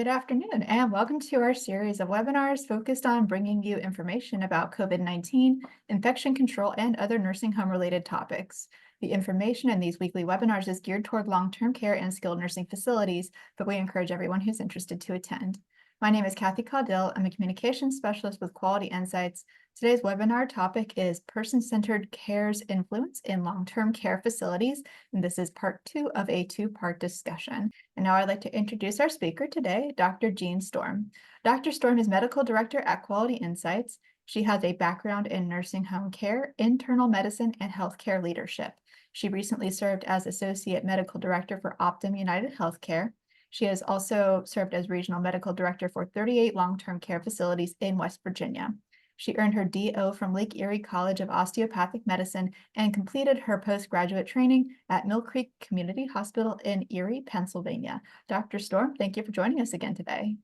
Good afternoon, and welcome to our series of webinars focused on bringing you information about COVID-19, infection control, and other nursing home-related topics. The information in these weekly webinars is geared toward long-term care and skilled nursing facilities, but we encourage everyone who's interested to attend. My name is Kathy Caudill. I'm a communications specialist with Quality Insights. Today's webinar topic is Person-Centered Care's Influence in Long-Term Care Facilities, and this is part 2 of a two-part discussion. And now I'd like to introduce our speaker today, Dr. Jean Storm. Dr. Storm is Medical Director at Quality Insights. She has a background in nursing home care, internal medicine, and healthcare leadership. She recently served as Associate Medical Director for Optum United Healthcare. She has also served as Regional Medical Director for 38 long-term care facilities in West Virginia. She earned her DO from Lake Erie College of Osteopathic Medicine and completed her postgraduate training at Mill Creek Community Hospital in Erie, Pennsylvania. Dr. Storm, thank you for joining us again today.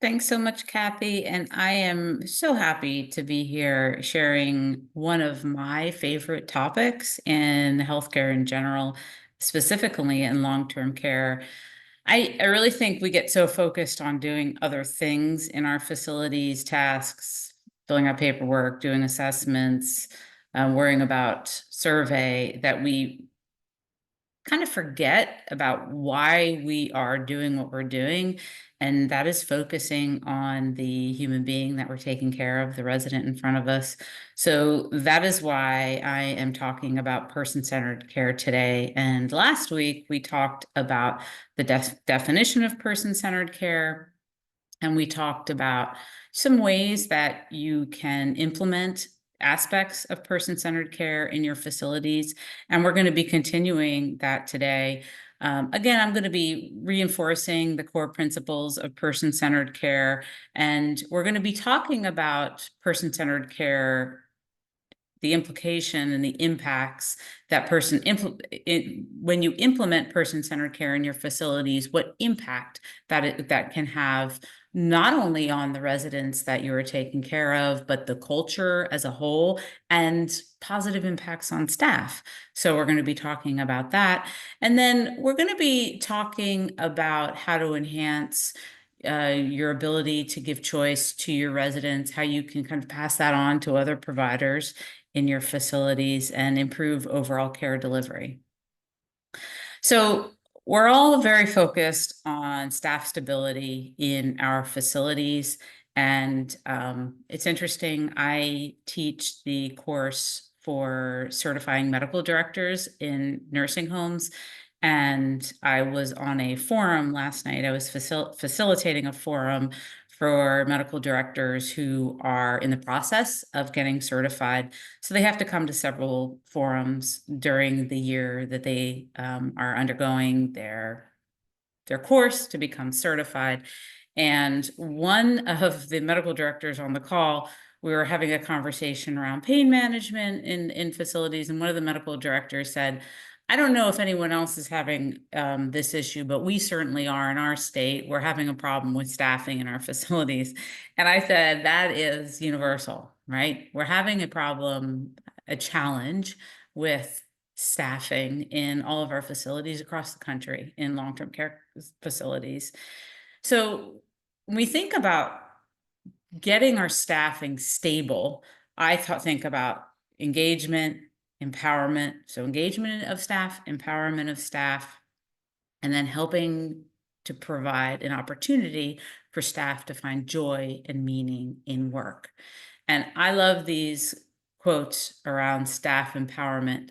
Thanks so much, Kathy. And I am so happy to be here sharing one of my favorite topics in healthcare in general, specifically in long-term care. I really think we get so focused on doing other things in our facilities, tasks, filling out paperwork, doing assessments, worrying about survey, that we kind of forget about why we are doing what we're doing. And that is focusing on the human being that we're taking care of, the resident in front of us. So that is why I am talking about person-centered care today. And last week, we talked about the definition of person-centered care. And we talked about some ways that you can implement aspects of person-centered care in your facilities. And we're going to be continuing that today. Again, I'm going to be reinforcing the core principles of person-centered care, and we're going to be talking about person-centered care, the implication and the impacts that when you implement person-centered care in your facilities, what impact that can have not only on the residents that you are taking care of, but the culture as a whole, and positive impacts on staff. So we're going to be talking about that. And then we're going to be talking about how to enhance your ability to give choice to your residents, how you can kind of pass that on to other providers in your facilities and improve overall care delivery. So we're all very focused on staff stability in our facilities. And it's interesting, I teach the course for certifying medical directors in nursing homes. And I was on a forum last night. I was facilitating a forum for medical directors who are in the process of getting certified. So they have to come to several forums during the year that they are undergoing their course to become certified. And one of the medical directors on the call, we were having a conversation around pain management in facilities. And one of the medical directors said, I don't know if anyone else is having this issue, but we certainly are in our state. We're having a problem with staffing in our facilities. And I said, that is universal, right? We're having a problem, a challenge with staffing in all of our facilities across the country, in long-term care facilities. So when we think about getting our staffing stable, I think about engagement, empowerment. So engagement of staff, empowerment of staff, and then helping to provide an opportunity for staff to find joy and meaning in work. And I love these quotes around staff empowerment.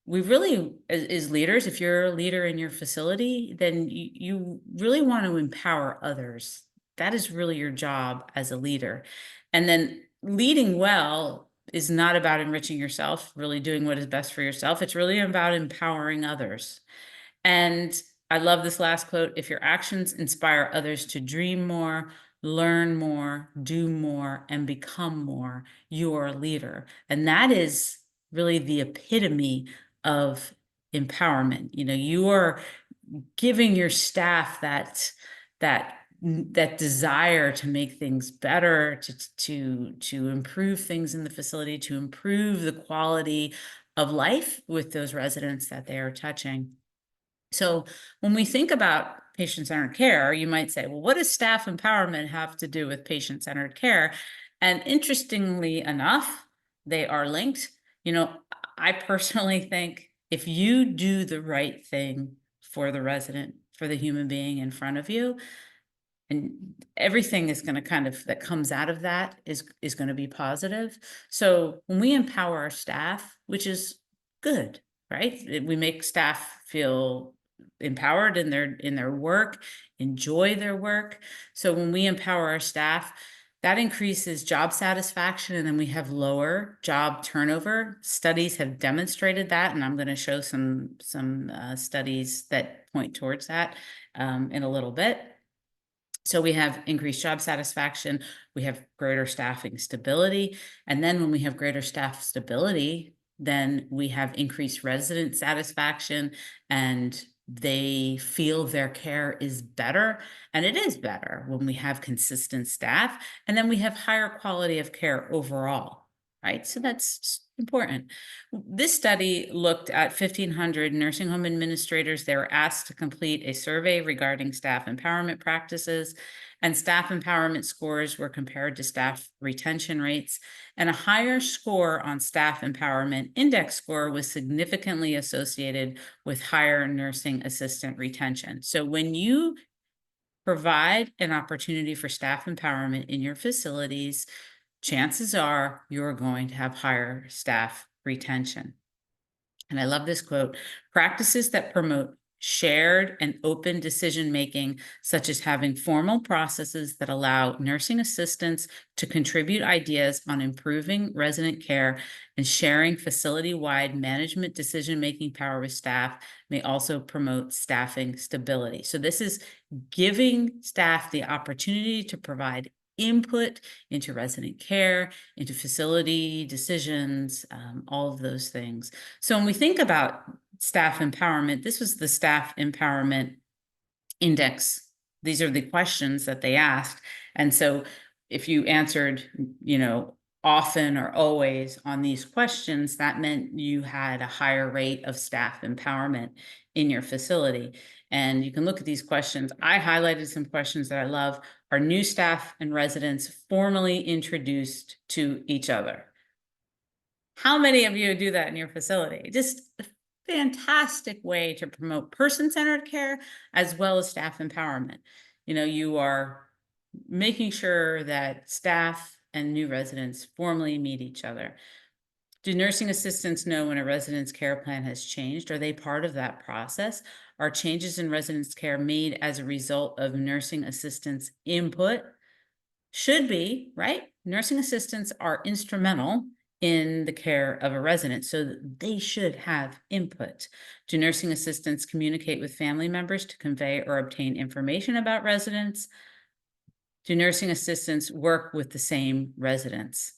We really, as leaders, if you're a leader in your facility, then you really want to empower others. That is really your job as a leader. And then leading well is not about enriching yourself, really doing what is best for yourself. It's really about empowering others. And I love this last quote: if your actions inspire others to dream more, learn more, do more, and become more, you are a leader. And that is really the epitome of empowerment. You know, you are giving your staff that desire to make things better, to improve things in the facility, to improve the quality of life with those residents that they are touching. So when we think about patient-centered care, you might say, well, what does staff empowerment have to do with patient-centered care? And interestingly enough, they are linked. You know, I personally think if you do the right thing for the resident, for the human being in front of you, and everything is going to kind of that comes out of that is going to be positive. So when we empower our staff, which is good, right? We make staff feel empowered in their work, enjoy their work. So when we empower our staff, that increases job satisfaction, and then we have lower job turnover. Studies have demonstrated that, and I'm going to show some studies that point towards that in a little bit. So we have increased job satisfaction, we have greater staffing stability, and then when we have greater staff stability, then we have increased resident satisfaction, and they feel their care is better, and it is better when we have consistent staff, and then we have higher quality of care overall, right? So that's important. This study looked at 1,500 nursing home administrators. They were asked to complete a survey regarding staff empowerment practices, and staff empowerment scores were compared to staff retention rates. And a higher score on staff empowerment index score was significantly associated with higher nursing assistant retention. So when you provide an opportunity for staff empowerment in your facilities, chances are you're going to have higher staff retention. And I love this quote: practices that promote shared and open decision-making, such as having formal processes that allow nursing assistants to contribute ideas on improving resident care and sharing facility-wide management decision-making power with staff, may also promote staffing stability. So this is giving staff the opportunity to provide input into resident care, into facility decisions, all of those things. So when we think about staff empowerment, this was the staff empowerment index. These are the questions that they asked. And so if you answered, often or always on these questions, that meant you had a higher rate of staff empowerment in your facility. And you can look at these questions. I highlighted some questions that I love. Are new staff and residents formally introduced to each other? How many of you do that in your facility? Just a fantastic way to promote person-centered care as well as staff empowerment. You are making sure that staff and new residents formally meet each other. Do nursing assistants know when a resident's care plan has changed? Are they part of that process? Are changes in residents' care made as a result of nursing assistants' input? Should be, right? Nursing assistants are instrumental in the care of a resident, so they should have input. Do nursing assistants communicate with family members to convey or obtain information about residents? Do nursing assistants work with the same residents?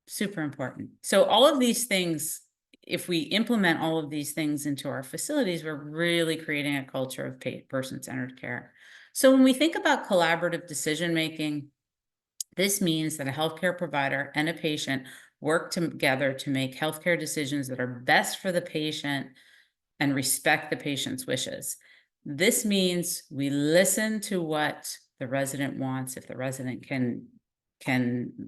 Super important. So all of these things, if we implement all of these things into our facilities, we're really creating a culture of person-centered care. So when we think about collaborative decision-making, this means that a healthcare provider and a patient work together to make healthcare decisions that are best for the patient and respect the patient's wishes. This means we listen to what the resident wants, if the resident can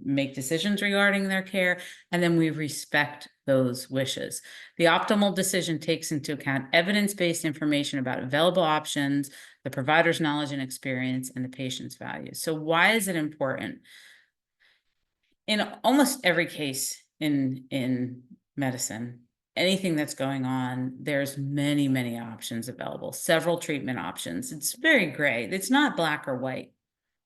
make decisions regarding their care, and then we respect those wishes. The optimal decision takes into account evidence-based information about available options, the provider's knowledge and experience, and the patient's values. So why is it important? In almost every case in medicine, anything that's going on, there's many options available, several treatment options. It's very gray. It's not black or white.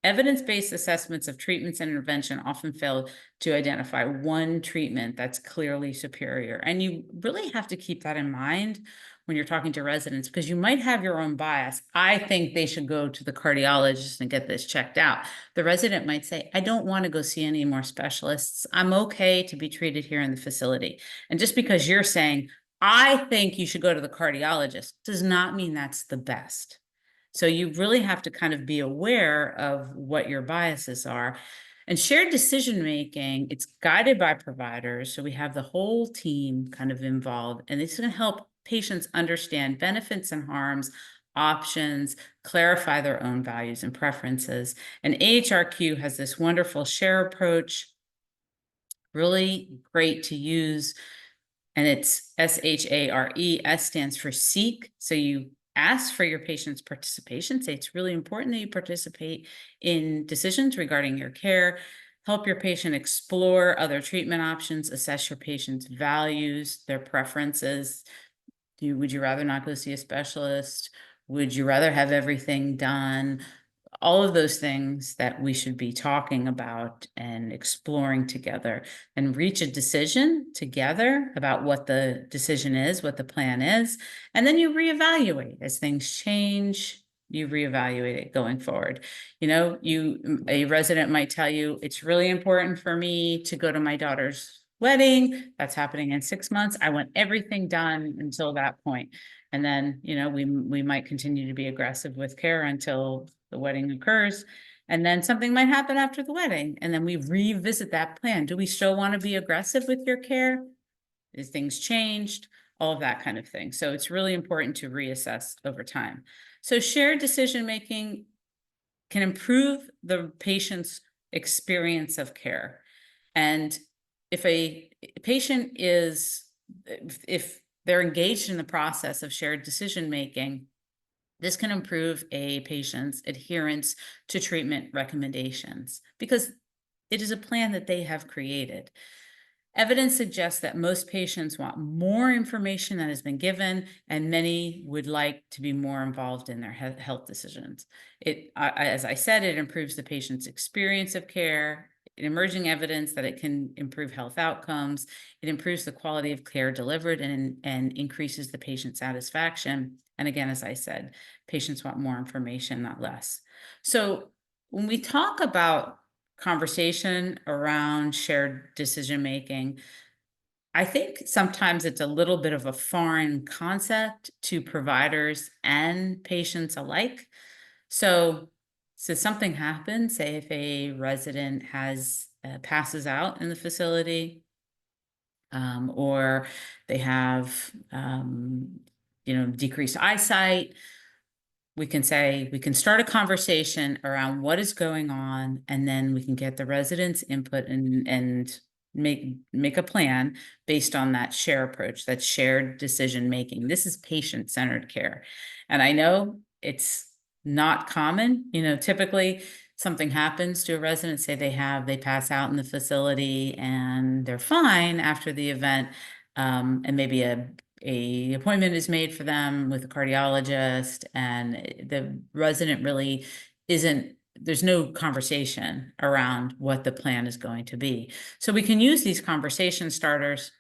Evidence-based assessments of treatments and intervention often fail to identify one treatment that's clearly superior. And you really have to keep that in mind when you're talking to residents, because you might have your own bias. I think they should go to the cardiologist and get this checked out. The resident might say, I don't want to go see any more specialists. I'm okay to be treated here in the facility. And just because you're saying, I think you should go to the cardiologist, does not mean that's the best. So you really have to kind of be aware of what your biases are. And shared decision-making, it's guided by providers. So we have the whole team kind of involved, and it's going to help patients understand benefits and harms, options, clarify their own values and preferences. And AHRQ has this wonderful share approach, really great to use. And it's SHARE. S stands for seek. So you ask for your patient's participation. Say it's really important that you participate in decisions regarding your care. Help your patient explore other treatment options. Assess your patient's values, their preferences. Would you rather not go see a specialist? Would you rather have everything done? All of those things that we should be talking about and exploring together, and reach a decision together about what the decision is, what the plan is. And then you reevaluate as things change. You reevaluate it going forward. You know, a resident might tell you, it's really important for me to go to my daughter's wedding. That's happening in 6 months. I want everything done until that point. And then, you know, we might continue to be aggressive with care until the wedding occurs. And then something might happen after the wedding. And then we revisit that plan. Do we still want to be aggressive with your care? Is things changed? All of that kind of thing. So it's really important to reassess over time. So shared decision-making can improve the patient's experience of care. And if a patient is, if they're engaged in the process of shared decision-making, this can improve a patient's adherence to treatment recommendations because it is a plan that they have created. Evidence suggests that most patients want more information that has been given, and many would like to be more involved in their health decisions. As I said, it improves the patient's experience of care. Emerging evidence that it can improve health outcomes. It improves the quality of care delivered and increases the patient satisfaction. And again, as I said, patients want more information, not less. So when we talk about conversation around shared decision-making, I think sometimes it's a little bit of a foreign concept to providers and patients alike. So something happens, say if a resident has passes out in the facility, or they have, decreased eyesight, we can start a conversation around what is going on, and then we can get the residents' input and make a plan based on that share approach, that shared decision making. This is patient-centered care. And I know it's not common, typically something happens to a resident, say they pass out in the facility and they're fine after the event, and maybe a appointment is made for them with a cardiologist, and the resident really there's no conversation around what the plan is going to be. So we can use these conversation starters.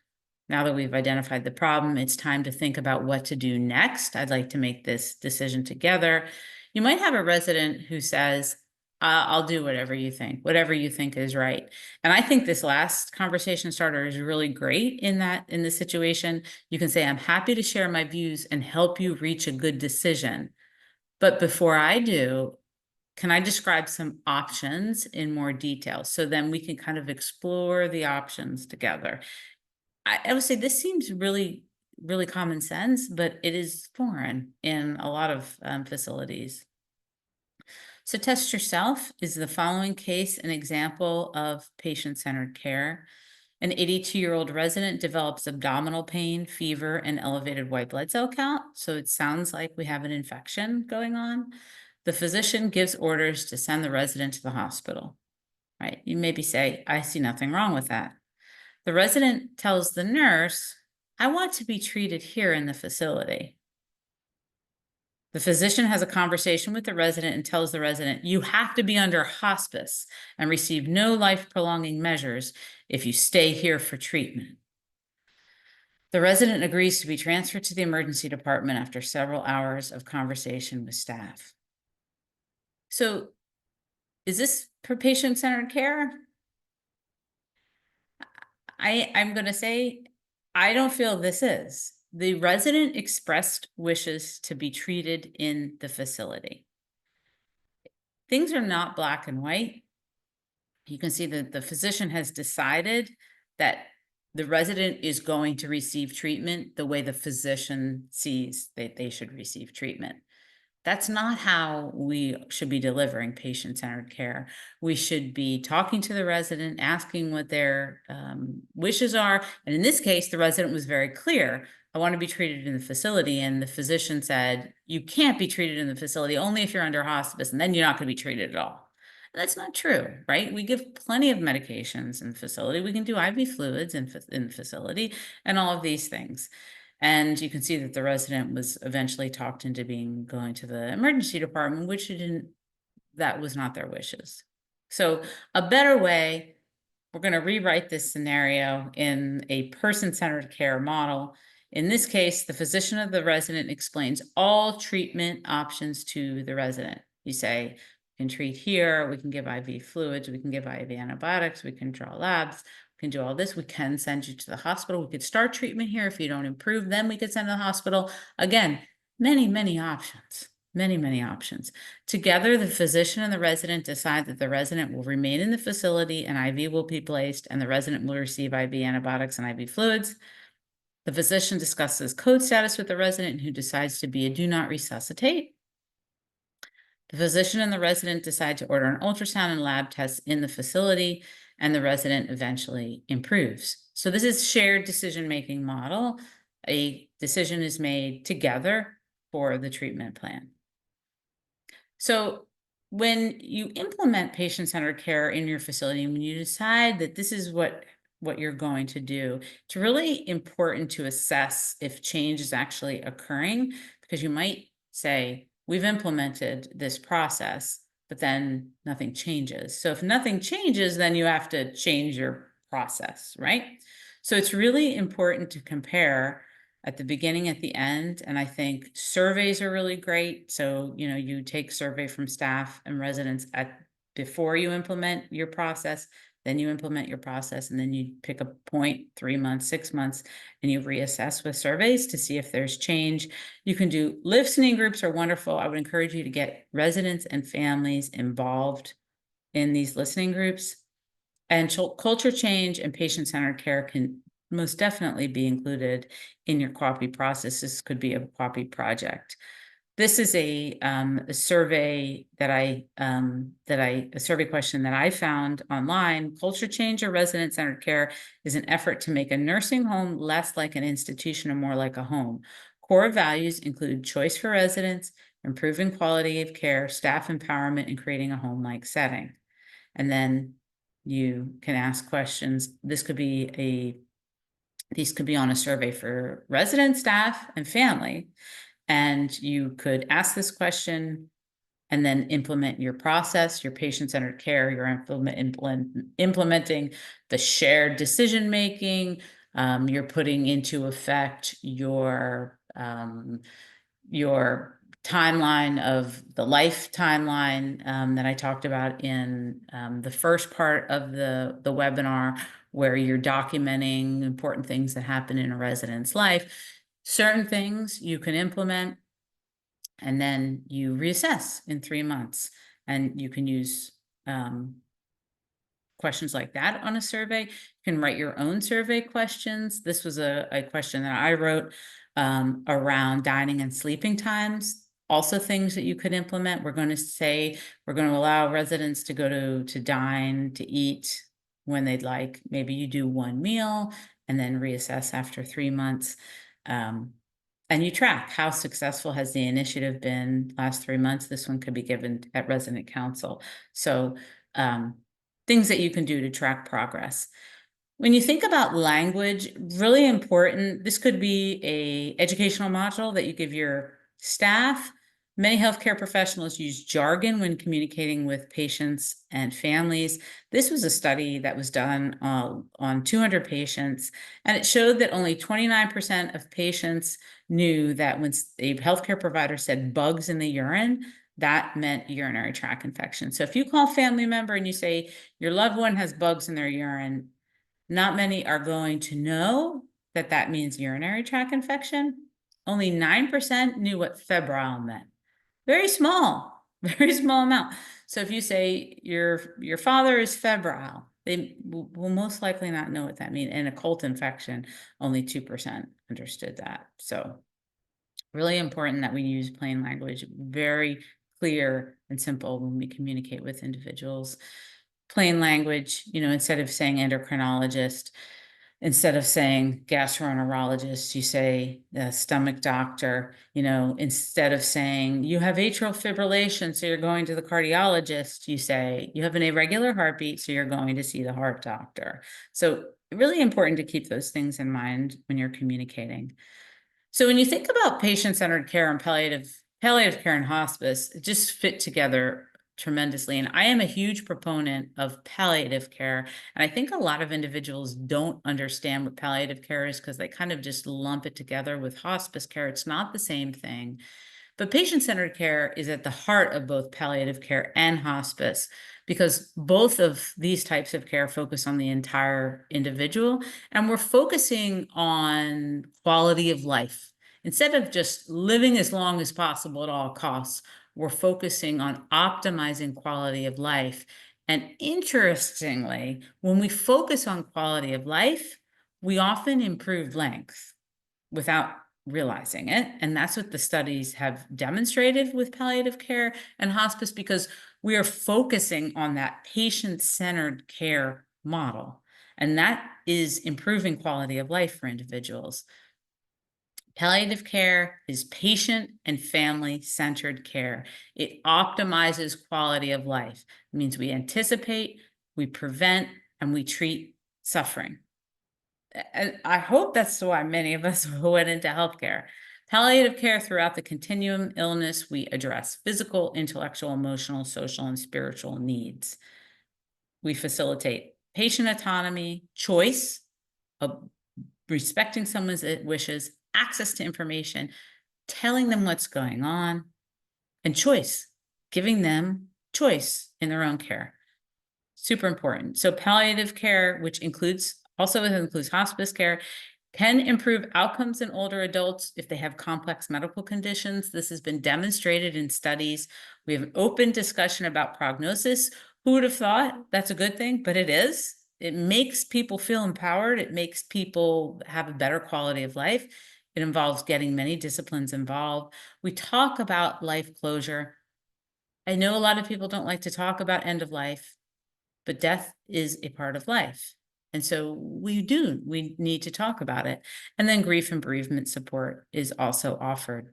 Now that we've identified the problem, it's time to think about what to do next. I'd like to make this decision together. You might have a resident who says, I'll do whatever you think is right. And I think this last conversation starter is really great in this situation. You can say, I'm happy to share my views and help you reach a good decision. But before I do, can I describe some options in more detail? So then we can kind of explore the options together. I would say this seems really, really common sense, but it is foreign in a lot of facilities. So test yourself. Is the following case an example of patient-centered care? An 82-year-old resident develops abdominal pain, fever, and elevated white blood cell count. So it sounds like we have an infection going on. The physician gives orders to send the resident to the hospital, right? You maybe say, I see nothing wrong with that. The resident tells the nurse, I want to be treated here in the facility. The physician has a conversation with the resident and tells the resident, you have to be under hospice and receive no life-prolonging measures if you stay here for treatment. The resident agrees to be transferred to the emergency department after several hours of conversation with staff. So, is this for patient-centered care? I'm going to say, I don't feel this is. The resident expressed wishes to be treated in the facility. Things are not black and white. You can see that the physician has decided that the resident is going to receive treatment the way the physician sees that they should receive treatment. That's not how we should be delivering patient-centered care. We should be talking to the resident, asking what their wishes are. And in this case, the resident was very clear. I want to be treated in the facility. And the physician said, you can't be treated in the facility only if you're under hospice, and then you're not going to be treated at all. That's not true, right? We give plenty of medications in the facility. We can do IV fluids in the facility and all of these things. And you can see that the resident was eventually talked into going to the emergency department, that was not their wishes. So a better way, we're going to rewrite this scenario in a person-centered care model. In this case, the physician of the resident explains all treatment options to the resident. You say, we can treat here, we can give IV fluids, we can give IV antibiotics, we can draw labs, can do all this. We can send you to the hospital. We could start treatment here. If you don't improve, then we could send to the hospital. Again, many options, many options. Together, the physician and the resident decide that the resident will remain in the facility and IV will be placed, and the resident will receive IV antibiotics and IV fluids. The physician discusses code status with the resident, who decides to be a do not resuscitate. The physician and the resident decide to order an ultrasound and lab tests in the facility, and the resident eventually improves. So this is shared decision-making model. A decision is made together for the treatment plan. So when you implement patient-centered care in your facility, and when you decide that this is what you're going to do, it's really important to assess if change is actually occurring, because you might say, we've implemented this process, but then nothing changes. So if nothing changes, then you have to change your process, right? So it's really important to compare at the beginning, at the end, and I think surveys are really great. So, you take survey from staff and residents before you implement your process, then you implement your process, and then you pick a point, 3 months, 6 months, and you reassess with surveys to see if there's change. You can do listening groups are wonderful. I would encourage you to get residents and families involved in these listening groups. And culture change and patient-centered care can most definitely be included in your QAPI process. This could be a QAPI project. This is a survey a survey question that I found online. Culture change or resident-centered care is an effort to make a nursing home less like an institution and more like a home. Core values include choice for residents, improving quality of care, staff empowerment, and creating a home-like setting. And then you can ask questions. These could be on a survey for residents, staff, and family. And you could ask this question and then implement your process, your patient-centered care, you're implementing the shared decision-making, you're putting into effect your timeline of the life timeline that I talked about in the first part of the webinar, where you're documenting important things that happen in a resident's life. Certain things you can implement, and then you reassess in 3 months, and you can use questions like that on a survey. You can write your own survey questions. This was a question that I wrote around dining and sleeping times. Also things that you could implement. We're going to allow residents to go to dine, to eat when they'd like. Maybe you do one meal and then reassess after 3 months. And you track how successful has the initiative been last 3 months. This one could be given at resident council. So things that you can do to track progress. When you think about language, really important, this could be an educational module that you give your staff. Many healthcare professionals use jargon when communicating with patients and families. This was a study that was done on 200 patients, and it showed that only 29% of patients knew that when a healthcare provider said bugs in the urine, that meant urinary tract infection. So if you call a family member and you say your loved one has bugs in their urine, not many are going to know that that means urinary tract infection. Only 9% knew what febrile meant. Very small amount. So if you say your father is febrile, They will most likely not know what that means. And a cold infection, only 2% understood that. So really important that we use plain language, very clear and simple when we communicate with individuals. Plain language, instead of saying endocrinologist, instead of saying gastroenterologist, you say the stomach doctor, instead of saying you have atrial fibrillation, so you're going to the cardiologist, you say you have an irregular heartbeat, so you're going to see the heart doctor. So really important to keep those things in mind when you're communicating. So when you think about patient-centered care and palliative care and hospice, it just fit together tremendously. And I am a huge proponent of palliative care. And I think a lot of individuals don't understand what palliative care is because they kind of just lump it together with hospice care. It's not the same thing. But patient-centered care is at the heart of both palliative care and hospice because both of these types of care focus on the entire individual, and we're focusing on quality of life. Instead of just living as long as possible at all costs, we're focusing on optimizing quality of life. And interestingly, when we focus on quality of life, we often improve length without realizing it. And that's what the studies have demonstrated with palliative care and hospice, because we are focusing on that patient-centered care model. And that is improving quality of life for individuals. Palliative care is patient and family-centered care. It optimizes quality of life. It means we anticipate, we prevent, and we treat suffering. And I hope that's why many of us went into healthcare. Palliative care throughout the continuum illness, we address physical, intellectual, emotional, social, and spiritual needs. We facilitate patient autonomy, choice, respecting someone's wishes, access to information, telling them what's going on, and choice, giving them choice in their own care. Super important. So palliative care, which includes hospice care, can improve outcomes in older adults if they have complex medical conditions. This has been demonstrated in studies. We have an open discussion about prognosis. Who would have thought that's a good thing? But it is. It makes people feel empowered. It makes people have a better quality of life. It involves getting many disciplines involved. We talk about life closure. I know a lot of people don't like to talk about end of life, but death is a part of life. And so we need to talk about it. And then grief and bereavement support is also offered.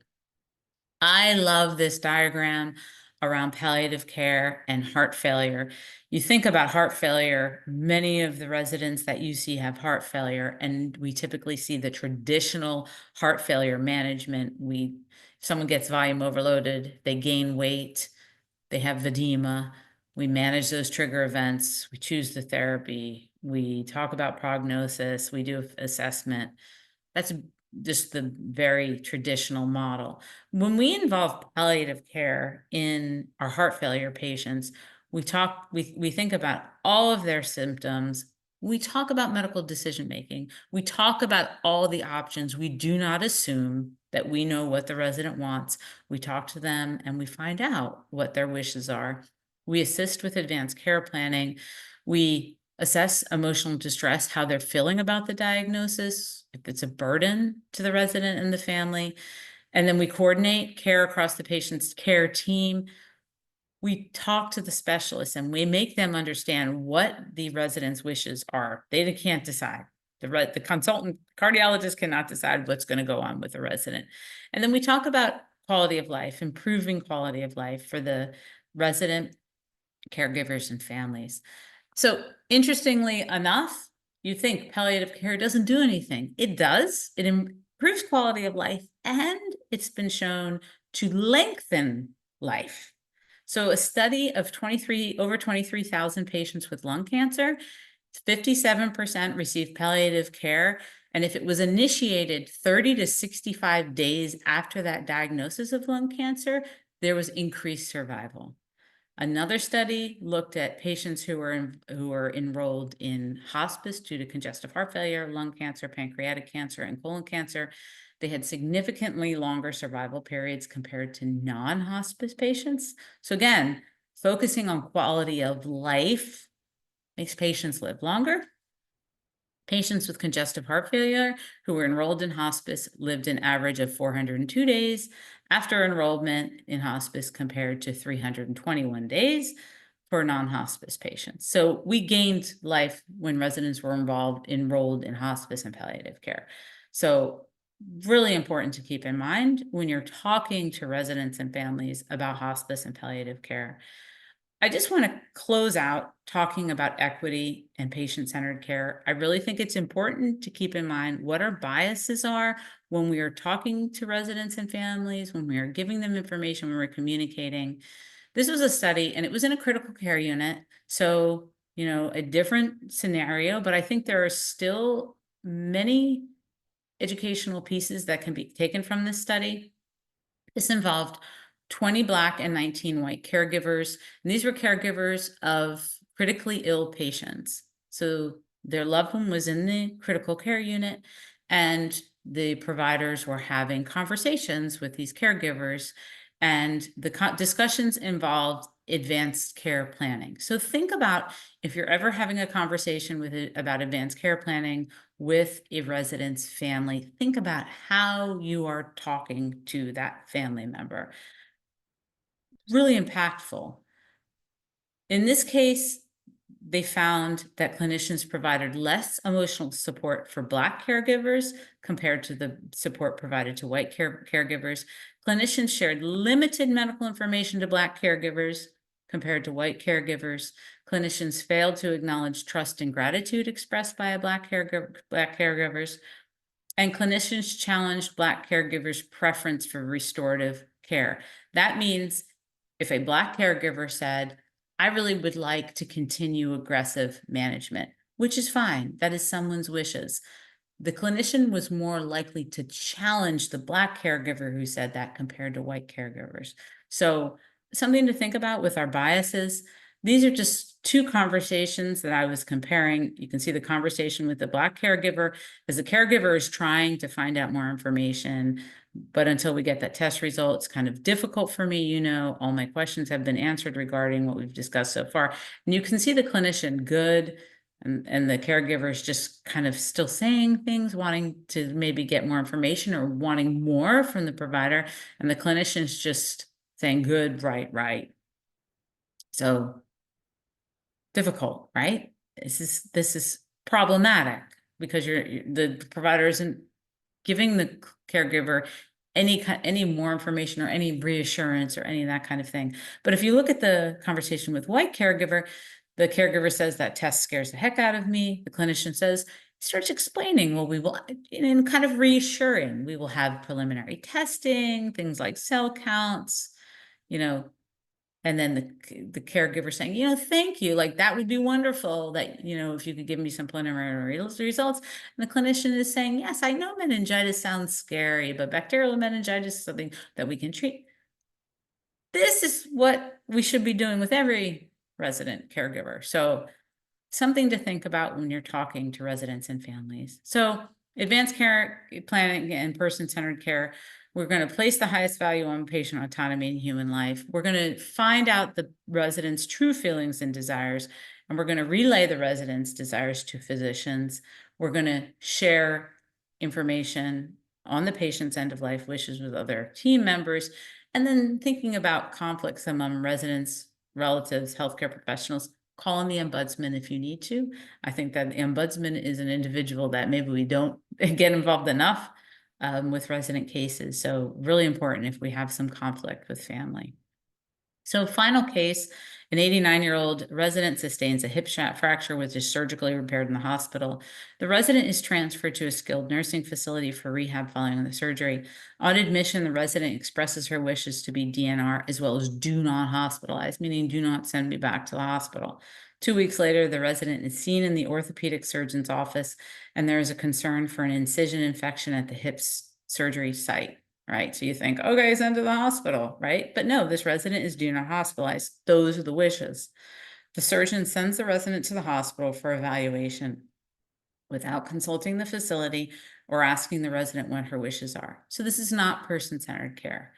I love this diagram around palliative care and heart failure. You think about heart failure, many of the residents that you see have heart failure, and we typically see the traditional heart failure management. If someone gets volume overloaded, they gain weight, they have edema. We manage those trigger events. We choose the therapy. We talk about prognosis. We do assessment. That's just the very traditional model. When we involve palliative care in our heart failure patients, we think about all of their symptoms. We talk about medical decision making. We talk about all the options. We do not assume that we know what the resident wants. We talk to them and we find out what their wishes are. We assist with advanced care planning. We assess emotional distress, how they're feeling about the diagnosis, if it's a burden to the resident and the family. And then we coordinate care across the patient's care team. We talk to the specialists and we make them understand what the resident's wishes are. They can't decide. The consultant cardiologist cannot decide what's going to go on with the resident. And then we talk about quality of life, improving quality of life for the resident, caregivers, and families. So interestingly enough, you think palliative care doesn't do anything. It does. It improves quality of life, and it's been shown to lengthen life. So a study of over 23,000 patients with lung cancer, 57% received palliative care. And if it was initiated 30 to 65 days after that diagnosis of lung cancer, there was increased survival. Another study looked at patients who were enrolled in hospice due to congestive heart failure, lung cancer, pancreatic cancer, and colon cancer. They had significantly longer survival periods compared to non-hospice patients. So again, focusing on quality of life makes patients live longer. Patients with congestive heart failure who were enrolled in hospice lived an average of 402 days after enrollment in hospice compared to 321 days for non-hospice patients. So we gained life when residents were enrolled in hospice and palliative care. So really important to keep in mind when you're talking to residents and families about hospice and palliative care. I just want to close out talking about equity and patient-centered care. I really think it's important to keep in mind what our biases are when we are talking to residents and families, when we are giving them information, when we're communicating. This was a study, and it was in a critical care unit. So, a different scenario, but I think there are still many educational pieces that can be taken from this study. This involved 20 Black and 19 white caregivers. And these were caregivers of critically ill patients. So their loved one was in the critical care unit, and the providers were having conversations with these caregivers. And the discussions involved advanced care planning. So think about if you're ever having a conversation about advanced care planning with a resident's family, think about how you are talking to that family member. Really impactful. In this case, they found that clinicians provided less emotional support for Black caregivers compared to the support provided to white caregivers. Clinicians shared limited medical information to Black caregivers compared to white caregivers. Clinicians failed to acknowledge trust and gratitude expressed by Black caregivers. And clinicians challenged Black caregivers' preference for restorative care. That means if a Black caregiver said, I really would like to continue aggressive management, which is fine. That is someone's wishes. The clinician was more likely to challenge the Black caregiver who said that compared to white caregivers. So something to think about with our biases. These are just two conversations that I was comparing. You can see the conversation with the Black caregiver as the caregiver is trying to find out more information. But until we get that test result, it's kind of difficult for me. All my questions have been answered regarding what we've discussed so far. And you can see the clinician good, and the caregiver is just kind of still saying things, wanting to maybe get more information or wanting more from the provider. And the clinician's just saying good, right. So difficult, right? This is problematic because the provider isn't giving the caregiver any more information or any reassurance or any of that kind of thing. But if you look at the conversation with white caregiver, the caregiver says that test scares the heck out of me. The clinician says, starts explaining, well, we will, and kind of reassuring, we will have preliminary testing, things like cell counts, and then the caregiver saying, thank you, like that would be wonderful that, if you could give me some preliminary results. And the clinician is saying, yes, I know meningitis sounds scary, but bacterial meningitis is something that we can treat. This is what we should be doing with every resident caregiver. So something to think about when you're talking to residents and families. So advanced care planning and person-centered care, we're going to place the highest value on patient autonomy and human life. We're going to find out the residents' true feelings and desires, and we're going to relay the residents' desires to physicians. We're going to share information on the patient's end-of-life wishes with other team members, and then thinking about conflicts among residents, relatives, healthcare professionals. Call on the ombudsman if you need to. I think that the ombudsman is an individual that maybe we don't get involved enough with resident cases. So really important if we have some conflict with family. So final case, an 89-year-old resident sustains a hip fracture, which is surgically repaired in the hospital. The resident is transferred to a skilled nursing facility for rehab following the surgery. On admission, the resident expresses her wishes to be DNR as well as do not hospitalize, meaning do not send me back to the hospital. 2 weeks later, the resident is seen in the orthopedic surgeon's office, and there is a concern for an incision infection at the hip surgery site. Right. So you think, okay, send to the hospital, right? But no, this resident is do not hospitalize. Those are the wishes. The surgeon sends the resident to the hospital for evaluation without consulting the facility or asking the resident what her wishes are. So this is not person-centered care.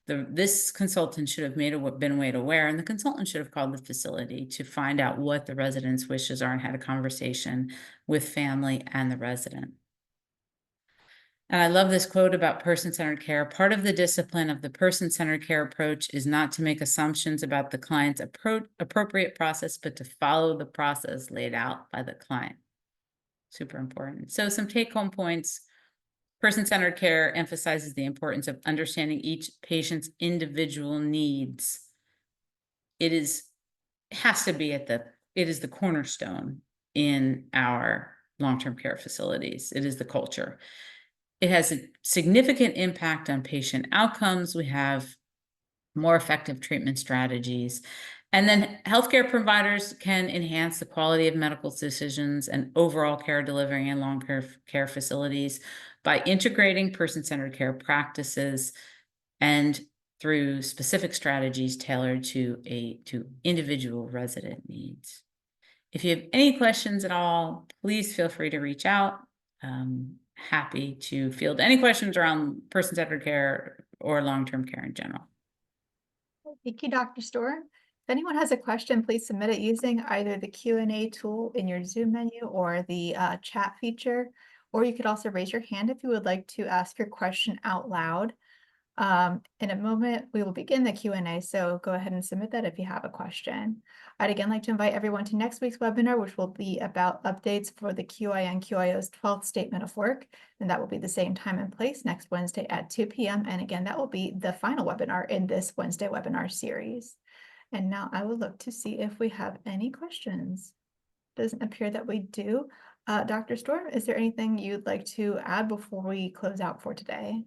this consultant should have been made aware, and the consultant should have called the facility to find out what the resident's wishes are and had a conversation with family and the resident. And I love this quote about person-centered care. Part of the discipline of the person-centered care approach is not to make assumptions about the client's appropriate process, but to follow the process laid out by the client. Super important. So some take-home points. Person-centered care emphasizes the importance of understanding each patient's individual needs. It is the cornerstone in our long-term care facilities. It is the culture. It has a significant impact on patient outcomes. We have more effective treatment strategies. And then healthcare providers can enhance the quality of medical decisions and overall care delivery in long-term care facilities by integrating person-centered care practices and through specific strategies tailored to individual resident needs. If you have any questions at all, please feel free to reach out. Happy to field any questions around person-centered care or long-term care in general. Thank you, Dr. Storm. If anyone has a question, please submit it using either the Q&A tool in your Zoom menu or the chat feature, or you could also raise your hand if you would like to ask your question out loud. In a moment, we will begin the Q&A, so go ahead and submit that if you have a question. I'd again like to invite everyone to next week's webinar, which will be about updates for the QIN-QIO's 12th Statement of Work, and that will be the same time and place next Wednesday at 2 p.m. And again, that will be the final webinar in this Wednesday webinar series. And now I will look to see if we have any questions. Doesn't appear that we do. Dr. Storm, is there anything you'd like to add before we close out for today?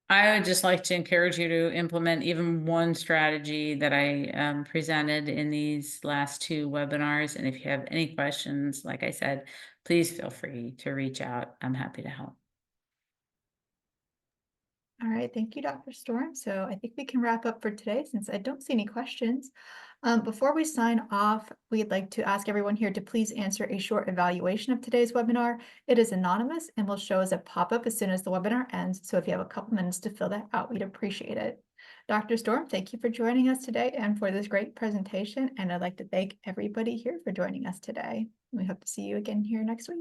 I would just like to encourage you to implement even one strategy that I presented in these last 2 webinars. And if you have any questions, like I said, please feel free to reach out. I'm happy to help. All right, thank you, Dr. Storm. So I think we can wrap up for today since I don't see any questions. Before we sign off, we'd like to ask everyone here to please answer a short evaluation of today's webinar. It is anonymous and will show as a pop-up as soon as the webinar ends. So if you have a couple minutes to fill that out, we'd appreciate it. Dr. Storm, thank you for joining us today and for this great presentation. And I'd like to thank everybody here for joining us today. We hope to see you again here next week.